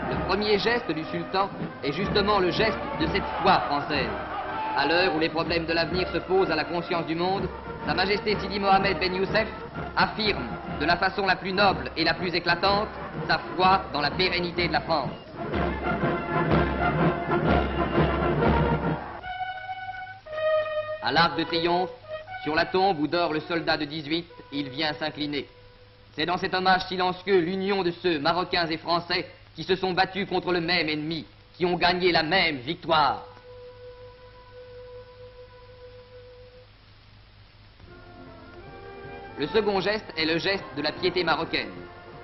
Le premier geste du sultan est justement le geste de cette foi française. À l'heure où les problèmes de l'avenir se posent à la conscience du monde, Sa Majesté Sidi Mohamed Ben Youssef affirme de la façon la plus noble et la plus éclatante sa foi dans la pérennité de la France. À l'Arc de Triomphe, sur la tombe où dort le soldat de 18, il vient s'incliner. C'est dans cet hommage silencieux l'union de ceux, Marocains et Français, qui se sont battus contre le même ennemi, qui ont gagné la même victoire. Le second geste est le geste de la piété marocaine.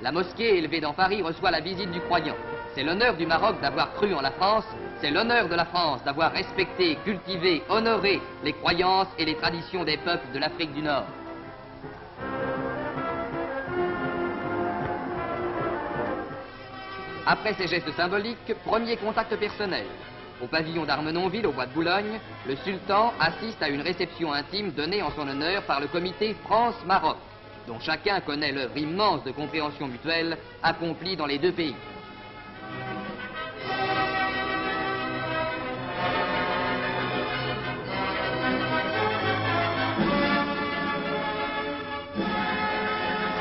La mosquée élevée dans Paris reçoit la visite du croyant. C'est l'honneur du Maroc d'avoir cru en la France, c'est l'honneur de la France d'avoir respecté, cultivé, honoré les croyances et les traditions des peuples de l'Afrique du Nord. Après ces gestes symboliques, premier contact personnel. Au pavillon d'Armenonville, au bois de Boulogne, le sultan assiste à une réception intime donnée en son honneur par le comité France-Maroc, dont chacun connaît l'œuvre immense de compréhension mutuelle accomplie dans les deux pays.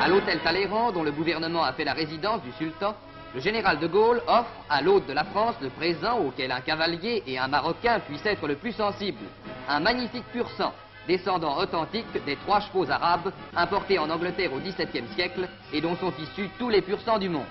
À l'hôtel Talleyrand, dont le gouvernement a fait la résidence du sultan, le général de Gaulle offre à l'hôte de la France le présent auquel un cavalier et un Marocain puissent être le plus sensibles. Un magnifique pur-sang, descendant authentique des 3 chevaux arabes importés en Angleterre au XVIIe siècle et dont sont issus tous les pur-sangs du monde.